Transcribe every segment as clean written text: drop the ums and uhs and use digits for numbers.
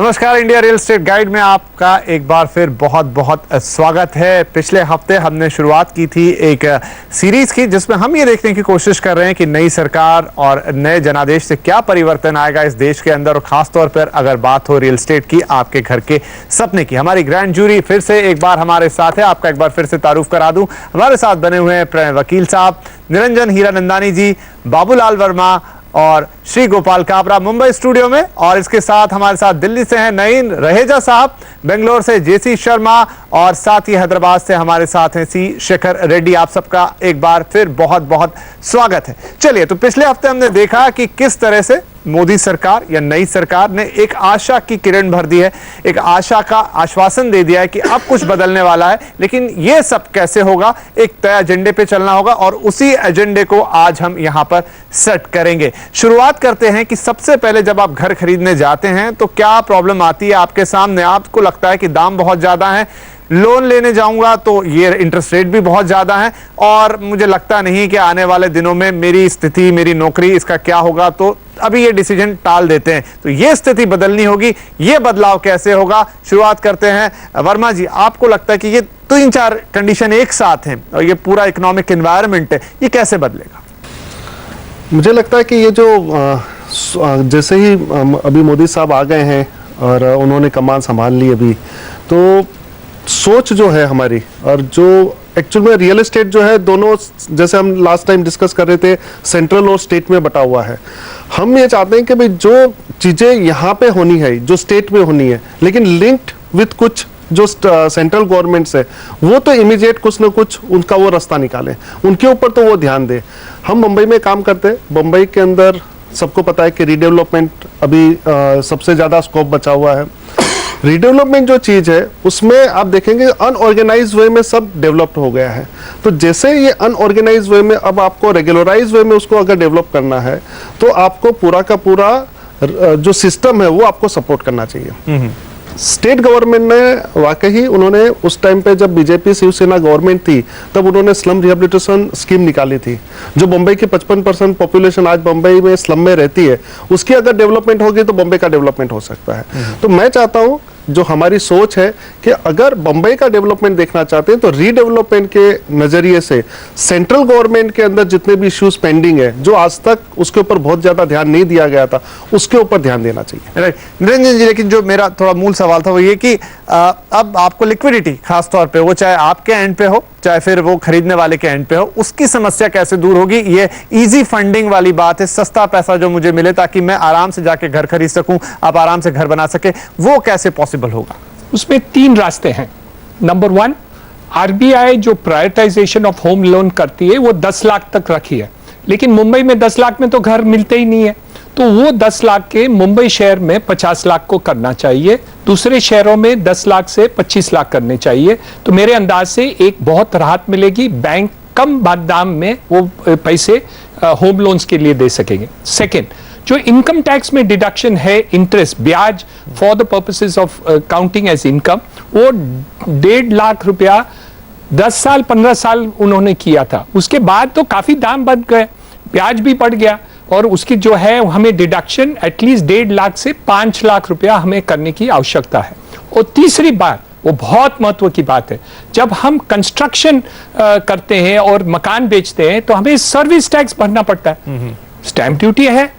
नमस्कार, India real estate guide में आपका एक बार फिर बहुत बहुत स्वागत है। पिछले हफ्ते हमने शुरुआत की थी एक सीरीज की जिसमें हम ये देखने की कोशिश कर रहे हैं कि नई सरकार और नए जनादेश से क्या परिवर्तन आएगा इस देश के अंदर, और खासतौर पर अगर बात हो रियल एस्टेट की, आपके घर के सपने की। हमारी ग्रैंड जूरी फिर से एक बार हमारे साथ है। आपका एक बार फिर से तारुफ करा दूं, हमारे साथ बने हुए हैं वकील साहब निरंजन हीरानंदानी जी, बाबूलाल वर्मा और श्री गोपाल काबरा मुंबई स्टूडियो में, और इसके साथ हमारे साथ दिल्ली से हैं नईन रहेजा साहब, बेंगलोर से जेसी शर्मा, और साथ ही हैदराबाद से हमारे साथ हैं सी शेखर रेड्डी। आप सबका एक बार फिर बहुत बहुत स्वागत है। चलिए, तो पिछले हफ्ते हमने देखा कि किस तरह से मोदी सरकार या नई सरकार ने एक आशा की किरण भर दी है, एक आशा का आश्वासन दे दिया है कि अब कुछ बदलने वाला है। लेकिन यह सब कैसे होगा, एक तय एजेंडे पे चलना होगा, और उसी एजेंडे को आज हम यहां पर सेट करेंगे। शुरुआत करते हैं कि सबसे पहले जब आप घर खरीदने जाते हैं तो क्या प्रॉब्लम आती है आपके सामने? आपको लगता है कि दाम बहुत ज्यादा है, लोन लेने जाऊंगा तो ये इंटरेस्ट रेट भी बहुत ज्यादा है, और मुझे लगता नहीं कि आने वाले दिनों में मेरी स्थिति, मेरी नौकरी, इसका क्या होगा, तो अभी ये डिसीजन टाल देते हैं। तो ये स्थिति बदलनी होगी, ये बदलाव कैसे होगा? शुरुआत करते हैं वर्मा जी, आपको लगता है कि ये 3-4 कंडीशन एक साथ हैं और ये पूरा इकोनॉमिक एनवायरनमेंट है, ये कैसे बदलेगा? मुझे लगता है कि ये जो जैसे ही अभी मोदी साहब आ गए हैं और उन्होंने कमान संभाल ली अभी, तो सोच जो है हमारी, और जो एक्चुअल में रियल एस्टेट जो है, दोनों जैसे हम लास्ट टाइम डिस्कस कर रहे थे, सेंट्रल और स्टेट में बटा हुआ है। हम ये चाहते हैं कि भाई जो चीज़ें यहाँ पे होनी है, जो स्टेट में होनी है, लेकिन लिंक्ड विथ कुछ जो सेंट्रल गवर्नमेंट्स है, वो तो इमीडिएट कुछ ना कुछ उनका वो रास्ता निकालें, उनके ऊपर तो वो ध्यान दें। हम मुंबई में काम करते हैं, मुंबई के अंदर सबको पता है कि रीडेवलपमेंट अभी सबसे ज़्यादा स्कोप बचा हुआ है। रीडेवलपमेंट जो चीज़ है उसमें आप देखेंगे अनऑर्गेनाइज वे में सब डेवलप्ड हो गया है। तो जैसे ये अनऑर्गेनाइज वे में अब आपको रेगुलराइज वे में उसको अगर डेवलप करना है, तो आपको पूरा का पूरा जो सिस्टम है वो आपको सपोर्ट करना चाहिए। स्टेट गवर्नमेंट ने वाकई, उन्होंने उस टाइम पे जब बीजेपी शिवसेना गवर्नमेंट थी तब उन्होंने स्लम रिहेबिलिटेशन स्कीम निकाली थी। जो मुंबई की 55% पॉपुलेशन आज मुंबई में स्लम में रहती है, उसकी अगर डेवलपमेंट होगी तो मुंबई का डेवलपमेंट हो सकता है। तो मैं चाहता हूँ, जो हमारी सोच है कि अगर बंबई का डेवलपमेंट देखना चाहते हैं तो रीडेवलपमेंट के नजरिए से सेंट्रल गवर्नमेंट के अंदर जितने भी इश्यूज पेंडिंग है, जो आज तक उसके ऊपर बहुत ज्यादा ध्यान नहीं दिया गया था, उसके ऊपर ध्यान देना चाहिए। राइट निरंजन जी, लेकिन जो मेरा थोड़ा मूल सवाल था वो ये कि अब आपको लिक्विडिटी, खासतौर पे वो चाहे आपके एंड पे हो चाहे फिर वो खरीदने वाले के एंड पे हो, उसकी समस्या कैसे दूर होगी? ये इजी फंडिंग वाली बात है, सस्ता पैसा जो मुझे मिले ताकि मैं आराम से जाके घर खरीद सकूं, आप आराम से घर बना सके, वो कैसे पॉसिबल होगा? उसमें 3 रास्ते हैं। नंबर 1, आरबीआई जो प्रायोरिटाइजेशन ऑफ होम लोन करती है वो 10 लाख तक रखी है, लेकिन मुंबई में 10 लाख में तो घर मिलते ही नहीं है, तो वो 10 लाख के मुंबई शहर में 50 लाख को करना चाहिए, दूसरे शहरों में 10 लाख से 25 लाख करने चाहिए। तो मेरे अंदाज से एक बहुत राहत मिलेगी, बैंक कम दाम में वो पैसे होम लोन्स के लिए दे सकेंगे। सेकेंड, जो इनकम टैक्स में डिडक्शन है, इंटरेस्ट, ब्याज for the purposes of counting as income, वो 1.5 लाख रुपया 10 साल 15 साल उन्होंने किया था। उसके बाद तो काफी दाम बढ़ गए, ब्याज भी बढ़ गया, और उसकी जो है हमें डिडक्शन एटलीस्ट 1.5 लाख से 5 लाख रुपया हमें करने की आवश्यकता है। और तीसरी बात, वो बहुत महत्व की बात है, जब हम कंस्ट्रक्शन करते हैं और मकान बेचते हैं तो हमें सर्विस टैक्स भरना पड़ता है। स्टैंप ड्यूटी है,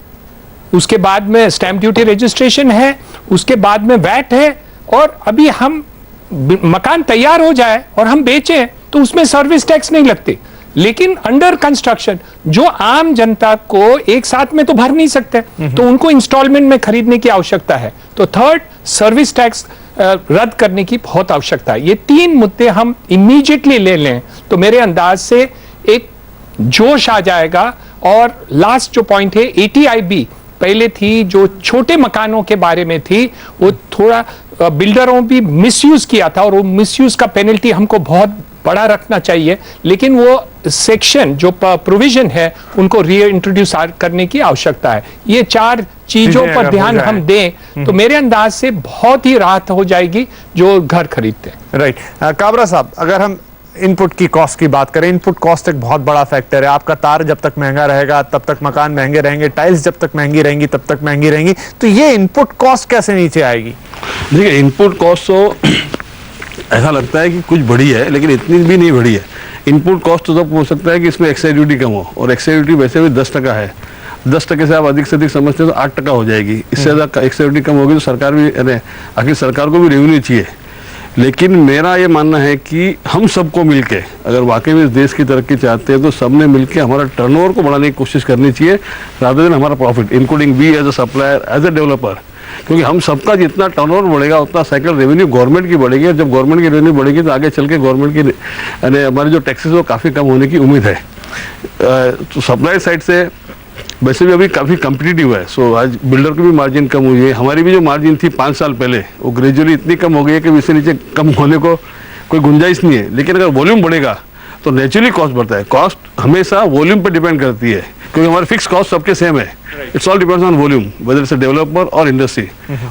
उसके बाद में स्टैंप ड्यूटी रजिस्ट्रेशन है, उसके बाद में वैट है, और अभी हम मकान तैयार हो जाए और हम बेचें तो उसमें सर्विस टैक्स नहीं लगती। लेकिन अंडर कंस्ट्रक्शन जो आम जनता को एक साथ में तो भर नहीं सकते, तो उनको इंस्टॉलमेंट में खरीदने की आवश्यकता है। तो थर्ड, सर्विस टैक्स रद्द करने की बहुत आवश्यकता है। ये 3 मुद्दे हम इमीडिएटली ले लें तो मेरे अंदाज से एक जोश आ जाएगा। और लास्ट जो पॉइंट है, ATIB पहले थी जो छोटे मकानों के बारे में थी, वो थोड़ा बिल्डरों भी मिसयूज किया था, और वो मिसयूज का पेनल्टी हमको बहुत बड़ा रखना चाहिए, लेकिन वो सेक्शन जो प्रोविजन है उनको रीइंट्रोड्यूस करने की आवश्यकता है। ये 4 चीजों पर ध्यान हम दें तो मेरे अंदाज से बहुत ही राहत हो जाएगी जो घर खरीदते हैं। राइट काबरा साहब, अगर हम इनपुट की कॉस्ट की बात करें, इनपुट कॉस्ट एक बहुत बड़ा फैक्टर है। आपका तार जब तक महंगा रहेगा तब तक मकान महंगे रहेंगे, टाइल्स जब तक महंगी रहेंगी तब तक महंगी रहेंगी, तो ये इनपुट कॉस्ट कैसे नीचे आएगी? देखिए इनपुट कॉस्ट तो ऐसा लगता है कि कुछ बढ़ी है, लेकिन इतनी भी नहीं बढ़ी है। इनपुट कॉस्ट तो तब हो सकता है कि इसमें एक्साइज ड्यूटी कम हो, और एक्साइज ड्यूटी वैसे भी 10% है। 10% से आप अधिक से अधिक समझते हैं तो 8% हो जाएगी। इससे ज़्यादा एक्साइज ड्यूटी कम होगी तो सरकार भी, अरे आखिर सरकार को भी रेवेन्यू चाहिए। लेकिन मेरा ये मानना है कि हम सबको मिलके अगर वाकई में इस देश की तरक्की चाहते हैं तो सबने मिलके हमारा टर्नओवर को बढ़ाने की कोशिश करनी चाहिए, रादर देन हमारा profit, including we as a supplier, as a developer. क्योंकि हम सबका जितना टर्नओवर बढ़ेगा उतना साइकिल रेवेन्यू गवर्नमेंट की बढ़ेगी, और जब गवर्नमेंट की रेवेन्यू बढ़ेगी तो आगे चल के गवर्नमेंट की यानी हमारे जो टैक्सेस वो काफ़ी कम होने की उम्मीद है। तो सप्लाई साइड से वैसे भी अभी काफ़ी कम्पिटिटिव है। सो आज बिल्डर की भी मार्जिन कम हुई है, हमारी भी जो मार्जिन थी 5 साल पहले वो ग्रेजुअली इतनी कम हो गई है कि इससे नीचे कम होने को कोई गुंजाइश नहीं है। लेकिन अगर वॉल्यूम बढ़ेगा तो नेचुरली कॉस्ट बढ़ता है। कॉस्ट हमेशा वॉल्यूम पर डिपेंड करती है, क्योंकि हमारे फिक्स कॉस्ट सबके सेम है। It's all depends on volume, whether it's a developer और इंडस्ट्री।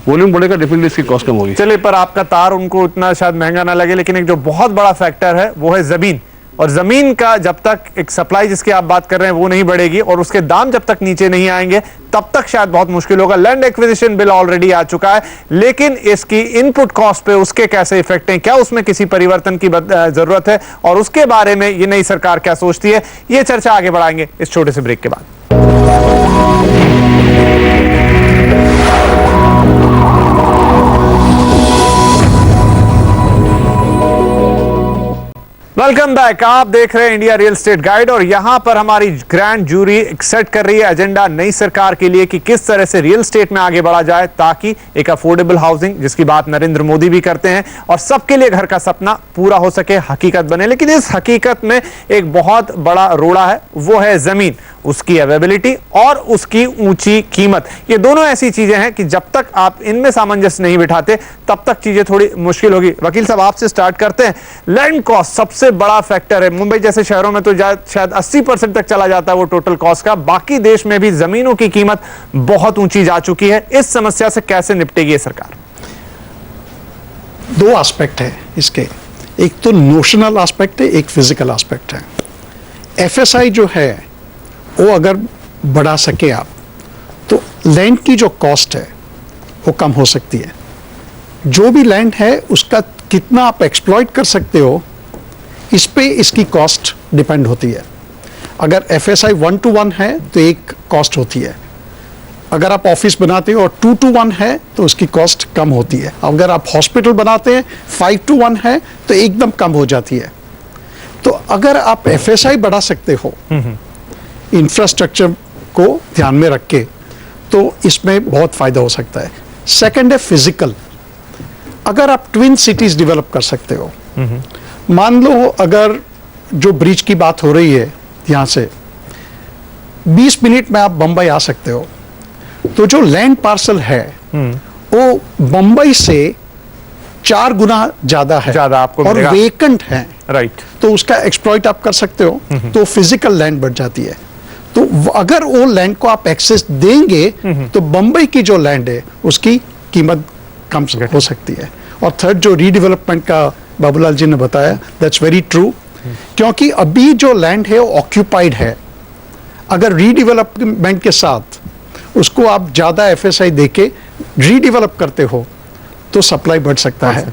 वॉल्यूम बढ़ेगा डेफिनेटली इसकी कॉस्ट कम होगी। चलिए, पर आपका तार उनको उतना शायद महंगा ना लगे, लेकिन एक जो बहुत बड़ा फैक्टर है वो है जमीन। और जमीन का जब तक एक सप्लाई जिसकी आप बात कर रहे हैं वो नहीं बढ़ेगी और उसके दाम जब तक नीचे नहीं आएंगे तब तक शायद बहुत मुश्किल होगा। लैंड एक्विजिशन बिल ऑलरेडी आ चुका है, लेकिन इसकी इनपुट कॉस्ट पे उसके कैसे इफेक्ट हैं, क्या उसमें किसी परिवर्तन की जरूरत है, और उसके बारे में ये नई सरकार क्या सोचती है, ये चर्चा आगे बढ़ाएंगे इस छोटे से ब्रेक के बाद। Welcome back. आप देख रहे हैं इंडिया रियल एस्टेट गाइड, और यहां पर हमारी ग्रैंड जूरी सेट कर रही है एजेंडा नई सरकार के लिए कि किस तरह से रियल एस्टेट में आगे बढ़ा जाए, ताकि एक अफोर्डेबल हाउसिंग, जिसकी बात नरेंद्र मोदी भी करते हैं, और सबके लिए घर का सपना पूरा हो सके, हकीकत बने। लेकिन इस हकीकत में एक बहुत बड़ा रोड़ा है, वो है जमीन, उसकी अवेलेबिलिटी और उसकी ऊंची कीमत। ये दोनों ऐसी चीजें हैं कि जब तक आप इनमें सामंजस्य नहीं बिठाते तब तक चीजें थोड़ी मुश्किल होगी। वकील साहब, आपसे स्टार्ट करते हैं। लैंड कॉस्ट सबसे बड़ा फैक्टर है। मुंबई जैसे शहरों में तो शायद 80% तक चला जाता है वो टोटल कॉस्ट का। बाकी देश में भी जमीनों की कीमत बहुत ऊंची जा चुकी है। इस समस्या से कैसे निपटेगी ये सरकार? दो एस्पेक्ट है इसके, एक तो नोशनल एस्पेक्ट है, एक फिजिकल एस्पेक्ट है। एफएसआई जो है वो अगर बढ़ा सके आप, तो लैंड की जो कॉस्ट है वो कम हो सकती है। जो भी लैंड है उसका कितना आप एक्सप्लॉइट कर सकते हो, इस पे इसकी कॉस्ट डिपेंड होती है। अगर एफएसआई 1:1 है तो एक कॉस्ट होती है, अगर आप ऑफिस बनाते हो और 2:1 है तो उसकी कॉस्ट कम होती है, अगर आप हॉस्पिटल बनाते हैं 5:1 है तो एकदम कम हो जाती है। तो अगर आप एफएसआई बढ़ा सकते हो इंफ्रास्ट्रक्चर को ध्यान में रख के, तो इसमें बहुत फायदा हो सकता है। सेकंड है फिजिकल। अगर आप ट्विन सिटीज डेवलप कर सकते हो, मान लो अगर जो ब्रिज की बात हो रही है यहाँ से 20 मिनट में आप बंबई आ सकते हो, तो जो लैंड पार्सल है वो बंबई से 4 गुना ज्यादा है, ज्यादा आपको और मिलेगा। वेकेंट है, राइट। तो उसका एक्सप्लॉइट आप कर सकते हो, तो फिजिकल लैंड बढ़ जाती है। तो अगर वो लैंड को आप एक्सेस देंगे तो बंबई की जो लैंड है उसकी कीमत कम हो सकती है। और थर्ड, जो रीडेवलपमेंट का बाबूलाल जी ने बताया, दैट्स वेरी ट्रू, क्योंकि अभी जो लैंड है वो ऑक्यूपाइड है। अगर रीडेवलपमेंट के साथ उसको आप ज्यादा एफएसआई देके रीडेवलप करते हो तो सप्लाई बढ़ सकता है।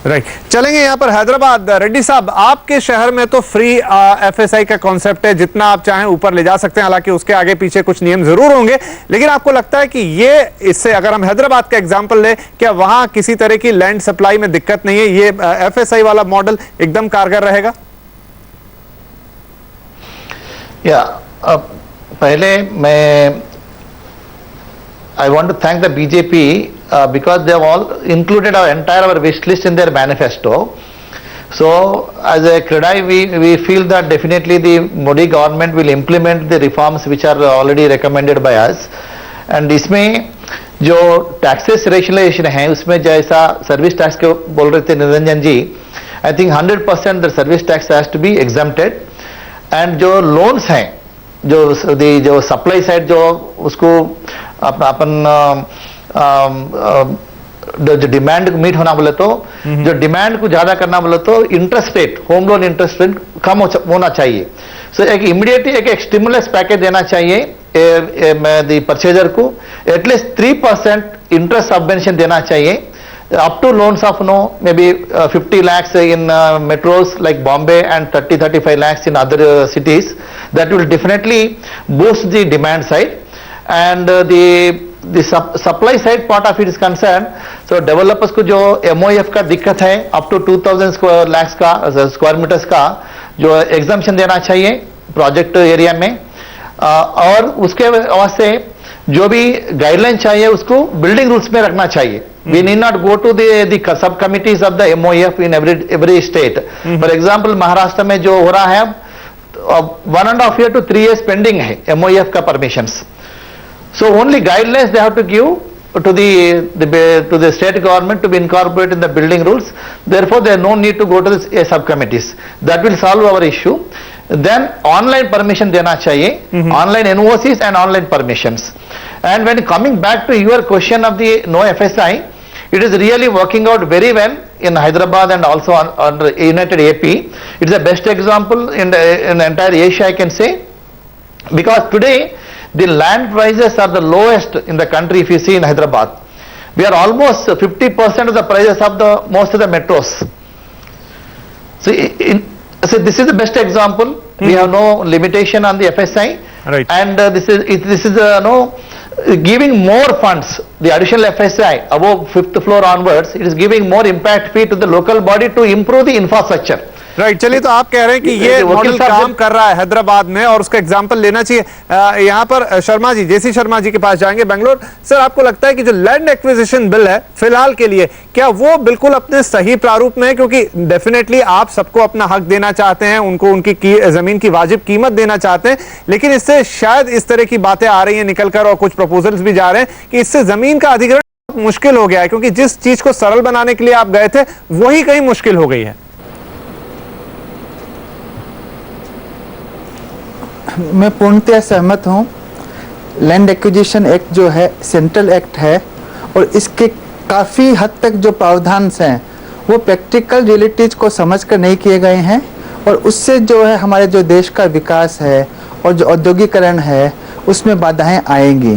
राइट। चलेंगे यहाँ पर हैदराबाद। रेड्डी साहब, आपके शहर में तो फ्री एफएसआई का कॉन्सेप्ट है, जितना आप चाहें ऊपर ले जा सकते हैं, हालांकि उसके आगे पीछे कुछ नियम जरूर होंगे, लेकिन आपको लगता है कि ये, इससे अगर हम हैदराबाद का एग्जांपल ले, क्या वहां किसी तरह की लैंड सप्लाई में दिक्कत नहीं है? ये एफएसआई वाला मॉडल एकदम कारगर रहेगा? पहले मैं I want to thank the BJP because they have all included our wish list in their manifesto. So as a CREDAI, we feel that definitely the Modi government will implement the reforms which are already recommended by us. And इसमें जो taxes rationalization है, उसमें जैसा service tax के बोल रहे थे निरंजन जी, I think 100% the service tax has to be exempted. And जो loans हैं, जो सप्लाई साइड जो उसको अपन जो डिमांड मीट होना बोले तो, जो डिमांड को ज्यादा करना बोले तो interest rate, home loan interest rate कम होना चाहिए। सो एक इमीडिएटली एक स्टिमुलस पैकेज देना चाहिए द परचेजर को, एटलीस्ट 3% इंटरेस्ट सबवेंशन देना चाहिए, up to loans of maybe 50 lakhs in metros like Bombay and 30-35 lakhs in other cities. That will definitely boost the demand side, and the supply side part of it is concerned. So developers को जो MOF का दिक्कत है up to 2000 square meters का जो exemption देना चाहिए project area में, और उसके वास्ते जो भी गाइडलाइन चाहिए उसको बिल्डिंग रूल्स में रखना चाहिए. We need not go to the sub committees of the MOF in every state. For example, Maharashtra में जो हो रहा है 1.5 year to 3 years pending है MOF का permissions. So only guidelines they have to give to the state government to be incorporated in the building rules. Therefore, there is no need to go to the subcommittees. That will solve our issue. Then online permission देना चाहिए, online NOCs and online permissions. And when coming back to your question of the no FSI, it is really working out very well in Hyderabad and also on United AP. It's the best example in entire Asia, I can say, because today the land prices are the lowest in the country. If you see in Hyderabad, we are almost 50% of the prices of the most of the metros. So this is the best example. We have no limitation on the FSI, Right. and this is giving more funds. The additional FSI above 5th floor onwards, it is giving more impact fee to the local body to improve the infrastructure. Right चलिए, तो आप कह रहे हैं कि ये model काम कर रहा है हैदराबाद में और उसका एग्जांपल लेना चाहिए. यहाँ पर शर्मा जी, जेसी शर्मा जी के पास जाएंगे बेंगलोर. सर, आपको लगता है कि जो लैंड एक्विजिशन बिल है फिलहाल के लिए, क्या वो बिल्कुल अपने सही प्रारूप में है? क्योंकि डेफिनेटली आप सबको अपना हक देना चाहते हैं, उनको उनकी जमीन की वाजिब कीमत देना चाहते हैं, लेकिन इससे शायद इस तरह की बातें आ रही हैं निकलकर और कुछ प्रपोजल्स भी जा रहे हैं कि इससे जमीन का अधिग्रहण मुश्किल हो गया है, क्योंकि जिस चीज को सरल बनाने के लिए आप गए थे वही कहीं मुश्किल हो गई है. मैं पूर्णतः सहमत हूँ. लैंड एक्विजिशन एक्ट जो है सेंट्रल एक्ट है और इसके काफ़ी हद तक जो प्रावधान हैं वो प्रैक्टिकल रियलिटीज़ को समझकर नहीं किए गए हैं, और उससे जो है हमारे जो देश का विकास है और जो औद्योगिकरण है उसमें बाधाएं आएंगी.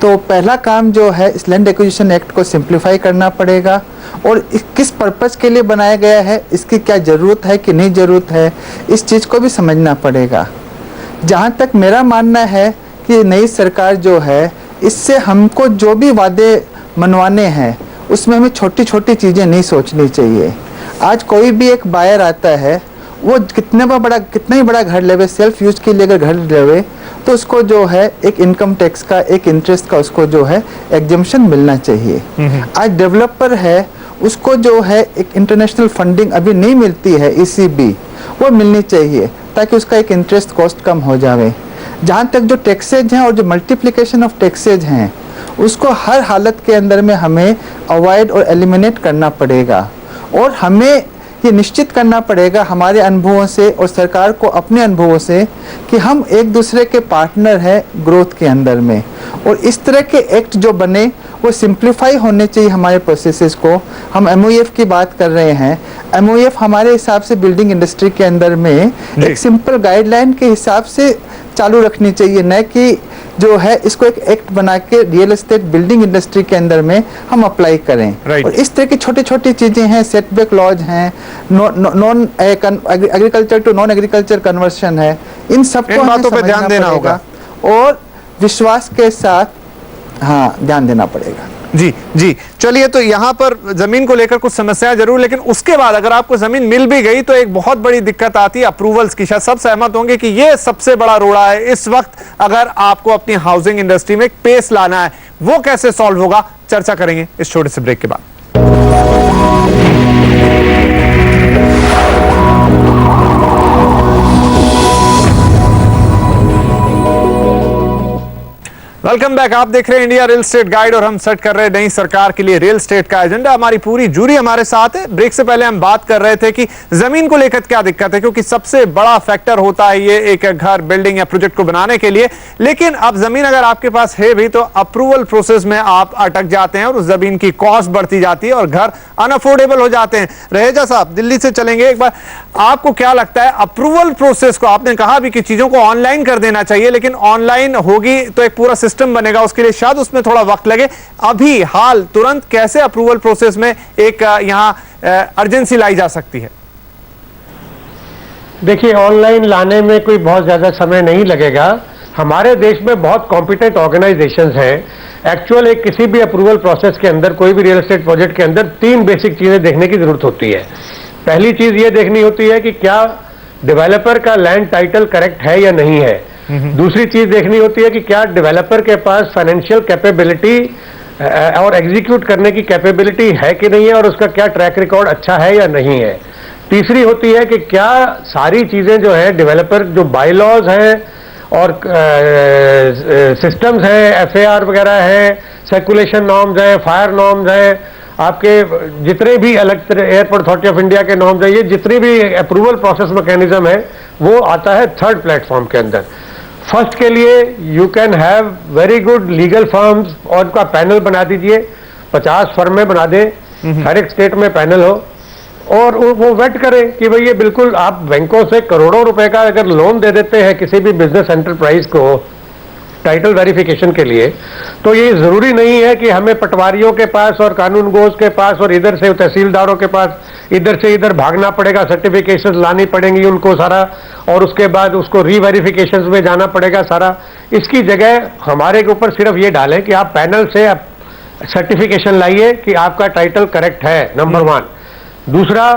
तो पहला काम जो है इस लैंड एक्विजिशन एक्ट को सिंप्लीफाई करना पड़ेगा, और किस पर्पज़ के लिए बनाया गया है, इसकी क्या ज़रूरत है कि नहीं ज़रूरत है, इस चीज़ को भी समझना पड़ेगा. जहाँ तक मेरा मानना है कि नई सरकार जो है इससे हमको जो भी वादे मनवाने हैं उसमें हमें छोटी छोटी चीज़ें नहीं सोचनी चाहिए. आज कोई भी एक बायर आता है, वो कितना ही बड़ा घर लेवे, सेल्फ यूज के लिए अगर घर लेवे तो उसको जो है एक इनकम टैक्स का, एक इंटरेस्ट का उसको जो है एग्जम्पशन मिलना चाहिए. आज डेवलपर है, उसको जो है एक इंटरनेशनल फंडिंग अभी नहीं मिलती है, ECB, वो मिलनी चाहिए ताकि उसका एक इंटरेस्ट कॉस्ट कम हो जाए. जहाँ तक जो टैक्सेज हैं और जो मल्टीप्लिकेशन ऑफ टैक्सेज हैं उसको हर हालत के अंदर में हमें अवॉइड और एलिमिनेट करना पड़ेगा, और हमें ये निश्चित करना पड़ेगा हमारे अनुभवों से और सरकार को अपने अनुभवों से कि हम एक दूसरे के पार्टनर हैं ग्रोथ के अंदर में, और इस तरह के एक्ट जो बने वो सिंप्लीफाई होने चाहिए हमारे प्रोसेसेस को. हम MOF की बात कर रहे हैं. MOF हमारे हिसाब से बिल्डिंग इंडस्ट्री के अंदर में एक सिंपल गाइडलाइन के हिसाब से चालू रखनी चाहिए, न कि जो है इसको एक एक्ट बना के रियल एस्टेट बिल्डिंग इंडस्ट्री के अंदर में हम अप्लाई करें. और इस तरह की छोटी छोटी चीज़ें हैं, सेटबैक लॉज हैं, non agriculture to non agriculture conversion है, इन सबको बातों पे ध्यान देना होगा और विश्वास के साथ ध्यान देना पड़ेगा. जी जी, चलिए, तो यहाँ पर जमीन को लेकर कुछ समस्याएं जरूर, लेकिन उसके बाद अगर आपको जमीन मिल भी गई तो एक बहुत बड़ी दिक्कत आती है अप्रूवल्स की. शायद सब सहमत होंगे कि ये सबसे बड़ा रोड़ा है इस वक्त. अगर आपको अपनी हाउसिंग इंडस्ट्री में एक पेस लाना है, वो कैसे सॉल्व होगा, चर्चा करेंगे इस छोटे से ब्रेक के बाद. Welcome back. आप देख रहे हैं इंडिया रियल एस्टेट गाइड और हम सेट कर रहे हैं नई सरकार के लिए रियल एस्टेट का एजेंडा. हमारी पूरी जूरी हमारे साथ है. ब्रेक से पहले हम बात कर रहे थे कि जमीन को लेकर क्या दिक्कत है, क्योंकि सबसे बड़ा फैक्टर होता है ये एक घर, बिल्डिंग या प्रोजेक्ट को बनाने के लिए. लेकिन अब जमीन अगर आपके पास है भी तो अप्रूवल प्रोसेस में आप अटक जाते हैं और उस जमीन की कॉस्ट बढ़ती जाती है और घर अनअफोर्डेबल हो जाते हैं. रहेजा साहब, दिल्ली से चलेंगे. एक बार आपको क्या लगता है अप्रूवल प्रोसेस को, आपने कहा भी कि चीजों को ऑनलाइन कर देना चाहिए, लेकिन ऑनलाइन होगी तो एक पूरा सिस्टम सिस्टम बनेगा उसके लिए शायद उसमें थोड़ा वक्त लगे। अभी हाल तुरंत कैसे अप्रूवल प्रोसेस में एक यहां अर्जेंसी लाई जा सकती है? देखिए, ऑनलाइन लाने में कोई बहुत ज़्यादा समय नहीं लगेगा। हमारे देश में बहुत कॉम्पिटेंट ऑर्गेनाइजेशंस हैं। एक्चुअल एक किसी भी अप्रूवल प्रोसेस के अंदर, कोई भी रियल एस्टेट प्रोजेक्ट के अंदर 3 बेसिक चीज़ें देखने की ज़रूरत होती है। पहली चीज़ ये देखनी होती है कि क्या डेवलपर का लैंड टाइटल करेक्ट है या नहीं है। दूसरी चीज़ देखनी होती है कि क्या डेवलपर के पास फाइनेंशियल कैपेबिलिटी और एग्जीक्यूट करने की कैपेबिलिटी है कि नहीं है, और उसका क्या ट्रैक रिकॉर्ड अच्छा है या नहीं है। तीसरी होती है कि क्या सारी चीज़ें जो है डेवलपर जो बायलॉज हैं और सिस्टम्स हैं, FAR वगैरह हैं, सर्कुलेशन नॉर्म्स हैं, फायर नॉर्म्स हैं, आपके जितने भी अलग एयरपोर्ट अथॉरिटी ऑफ इंडिया के नॉर्म्स हैं, ये जितनी भी अप्रूवल प्रोसेस मैकेनिज्म है वो आता है थर्ड प्लेटफॉर्म के अंदर। फर्स्ट के लिए you can have very good legal firms और उनका पैनल बना दीजिए, 50 फर्में बना दें, हर एक स्टेट में पैनल हो, और वो वेट करें कि भाई ये बिल्कुल, आप बैंकों से करोड़ों रुपए का अगर लोन दे देते हैं किसी भी बिजनेस एंटरप्राइज को टाइटल वेरिफिकेशन के लिए, तो ये जरूरी नहीं है कि हमें पटवारियों के पास और कानून गोज के पास और इधर से तहसीलदारों के पास इधर से इधर भागना पड़ेगा, सर्टिफिकेशन लानी पड़ेंगी उनको सारा, और उसके बाद उसको रीवेरिफिकेशन में जाना पड़ेगा सारा। इसकी जगह हमारे के ऊपर सिर्फ ये डालें कि आप पैनल से सर्टिफिकेशन लाइए कि आपका टाइटल करेक्ट है, नंबर 1। दूसरा,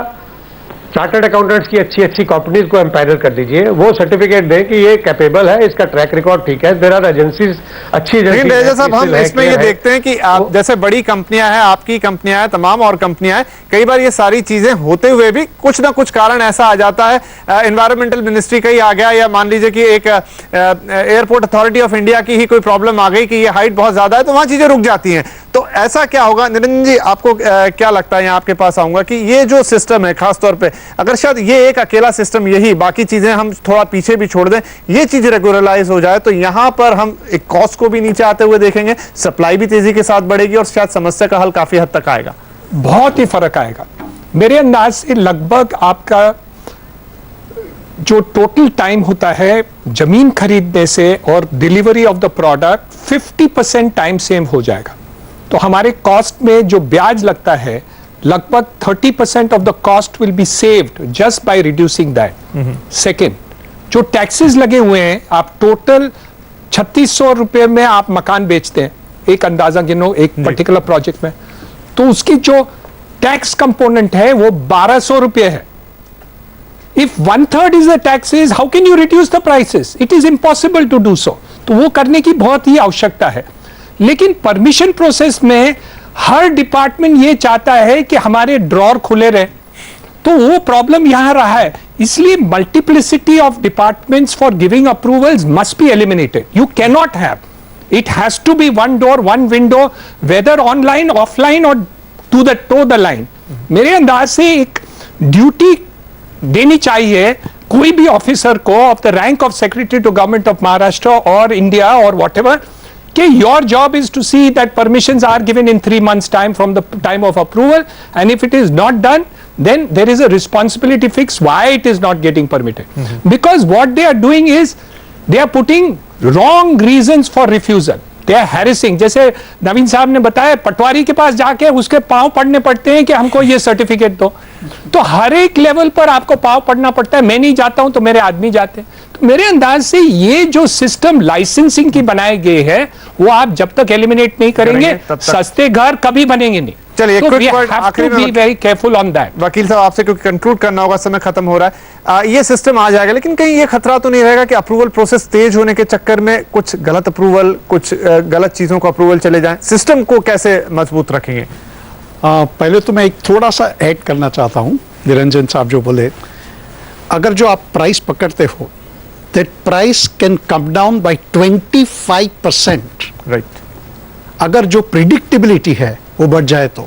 चार्टर्ड अकाउंटेंट्स की अच्छी अच्छी कंपनीज को एम्पायर कर दीजिए, वो सर्टिफिकेट दें कि ये कैपेबल है, इसका ट्रैक रिकॉर्ड ठीक है। देयर आर एजेंसीज, अच्छी लेकिन रेजा साहब, हम इसमें ये देखते हैं कि आप जैसे बड़ी कंपनियां हैं, आपकी कंपनियां हैं, तमाम और कंपनियां हैं, कई बार ये सारी चीजें होते हुए भी कुछ ना कुछ कारण ऐसा आ जाता है, एनवायरमेंटल मिनिस्ट्री का ही आ गया, या मान लीजिए कि एक एयरपोर्ट अथॉरिटी ऑफ इंडिया की ही कोई प्रॉब्लम आ गई कि ये हाइट बहुत ज्यादा है, तो वहां चीजें रुक जाती हैं। तो ऐसा क्या होगा निरंजन जी, आपको क्या लगता है? यहाँ आपके पास आऊंगा कि ये जो सिस्टम है, खासतौर पे अगर शायद ये एक अकेला सिस्टम, यही बाकी चीजें हम थोड़ा पीछे भी छोड़ दें, ये चीज रेगुलराइज हो जाए, तो यहां पर हम एक कॉस्ट को भी नीचे आते हुए देखेंगे, सप्लाई भी तेजी के साथ बढ़ेगी और शायद समस्या का हल काफी हद तक आएगा। बहुत ही फर्क आएगा मेरे अंदाज से। लगभग आपका जो टोटल टाइम होता है जमीन खरीदने से और delivery of the product, 50% time save हो जाएगा। तो हमारे कॉस्ट में जो ब्याज लगता है, लगभग 30% of the cost will be saved just by reducing that. Second, जो टैक्सेस लगे हुए हैं, आप टोटल 3600 रुपए में आप मकान बेचते हैं, एक अंदाजा गिनो एक पर्टिकुलर प्रोजेक्ट में, तो उसकी जो टैक्स कंपोनेंट है वो 1200 रुपए है। If 1/3 is the taxes, how can you reduce the prices? It is impossible to do so. तो वो करने की बहुत ही आवश्यकता है। लेकिन परमिशन प्रोसेस में हर डिपार्टमेंट ये चाहता है कि हमारे ड्रॉर खुले रहे, तो वो प्रॉब्लम यहां रहा है। इसलिए multiplicity of departments for giving approvals must be eliminated. You cannot have, it has to be one door one window, whether online offline or to the line. मेरे अंदाज से एक ड्यूटी देनी चाहिए कोई भी ऑफिसर को of the rank of secretary to government of Maharashtra और इंडिया और व्हाटएवर, कि your job is to see that permissions are given in 3 months time from the time of approval, and if it is not done, then there is a responsibility fixed why it is not getting permitted. Because what they are doing is they are putting wrong reasons for refusal. They are harassing. जैसे नवीन साहब ने बताया, पटवारी के पास जाके उसके पांव पड़ने पड़ते हैं कि हमको ये सर्टिफिकेट दो। तो हर एक लेवल पर आपको पांव पड़ना पड़ता है। मैं नहीं जाता हूं तो मेरे आदमी जाते हैं। तो मेरे अंदाज से ये जो सिस्टम लाइसेंसिंग की बनाए गए है, वो आप जब तक एलिमिनेट नहीं करेंगे सस्ते घर कभी बनेंगे नहीं। चलिए, तो quick word आखिरी में, be very careful on that. वकील साहब आपसे क्योंकि कंक्लूड करना होगा, समय खत्म हो रहा है। ये सिस्टम आ जाएगा, लेकिन कहीं ये खतरा तो नहीं रहेगा कि अप्रूवल प्रोसेस तेज होने के चक्कर में कुछ गलत अप्रूवल, कुछ गलत चीजों को अप्रूवल चले जाएं? सिस्टम को कैसे मजबूत रखेंगे? पहले तो मैं एक थोड़ा सा ऐड करना चाहता हूं, निरंजन साहब जो बोले, अगर जो आप प्राइस पकड़ते हो, that price can come down by 25%। Right. अगर जो प्रिडिक्टेबिलिटी है वो बढ़ जाए तो,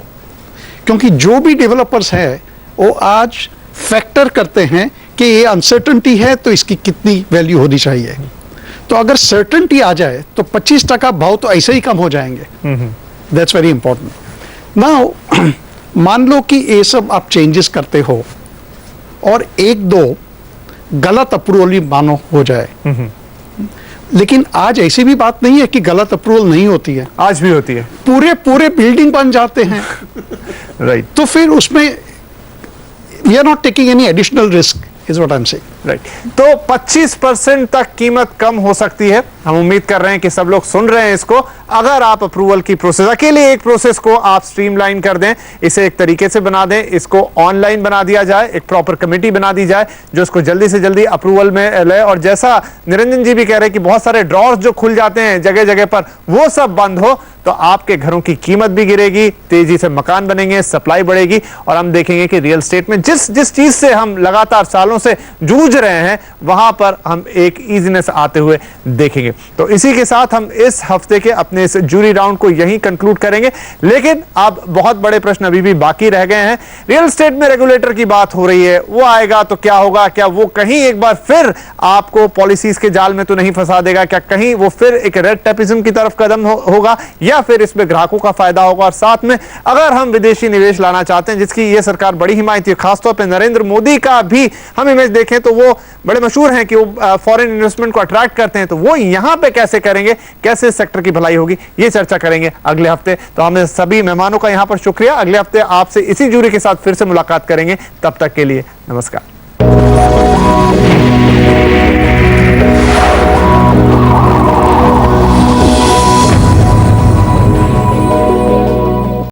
क्योंकि जो भी डेवलपर्स हैं वो आज फैक्टर करते हैं कि ये अनसर्टेनिटी है तो इसकी कितनी वैल्यू होनी चाहिए। तो अगर सर्टेनिटी आ जाए तो 25% भाव तो ऐसे ही कम हो जाएंगे। That's very important. नाउ मान लो कि ये सब आप चेंजेस करते हो और 1-2 गलत अप्रूवल भी मानो हो जाए, लेकिन आज ऐसी भी बात नहीं है कि गलत अप्रूवल नहीं होती है, आज भी होती है। पूरे बिल्डिंग बन जाते हैं। राइट तो फिर उसमें we are not taking any additional risk is what I am saying. Right तो 25% तक कीमत कम हो सकती है। हम उम्मीद कर रहे हैं कि सब लोग सुन रहे हैं इसको। अगर आप अप्रूवल की प्रोसेस, अकेले एक प्रोसेस को आप स्ट्रीमलाइन कर दें, इसे एक तरीके से बना दें, इसको ऑनलाइन बना दिया जाए, एक प्रॉपर कमेटी बना दी जाए जो इसको जल्दी से जल्दी अप्रूवल में ले। और जैसा निरंजन जी भी कह रहे हैं कि बहुत सारे ड्रॉर्स जो खुल जाते हैं जगह जगह पर, वो सब बंद हो तो आपके घरों की कीमत भी गिरेगी, तेजी से मकान बनेंगे, सप्लाई बढ़ेगी और हम देखेंगे कि रियल एस्टेट में जिस चीज से हम लगातार सालों से जूझ रहे हैं वहां पर हम एक इजीनेस आते हुए देखेंगे। तो इसी के साथ हम इस हफ्ते के अपने इस जूरी राउंड को यहीं कंक्लूड करेंगे। लेकिन अब बहुत बड़े प्रश्न अभी भी बाकी रह गए हैं। रियल एस्टेट में रेगुलेटर की बात हो रही है, वो आएगा तो क्या होगा? क्या वो कहीं एक बार फिर आपको पॉलिसीज के जाल में तो नहीं फंसा देगा? क्या कहीं वो फिर एक रेड टेपिज्म की तरफ कदम होगा या फिर इसमें ग्राहकों का फायदा होगा? और साथ में अगर हम विदेशी निवेश लाना चाहते हैं जिसकी ये सरकार बड़ी हिमायती है, खासतौर पर नरेंद्र मोदी का भी हम इमेज देखें तो वो बड़े मशहूर हैं कि वो फॉरेन इन्वेस्टमेंट को अट्रैक्ट करते हैं, तो वो यहां पे कैसे करेंगे, कैसे सेक्टर की भलाई होगी, ये चर्चा करेंगे अगले हफ्ते। तो हमें सभी मेहमानों का यहां पर शुक्रिया। अगले हफ्ते आपसे इसी जूरी के साथ फिर से मुलाकात करेंगे। तब तक के लिए नमस्कार।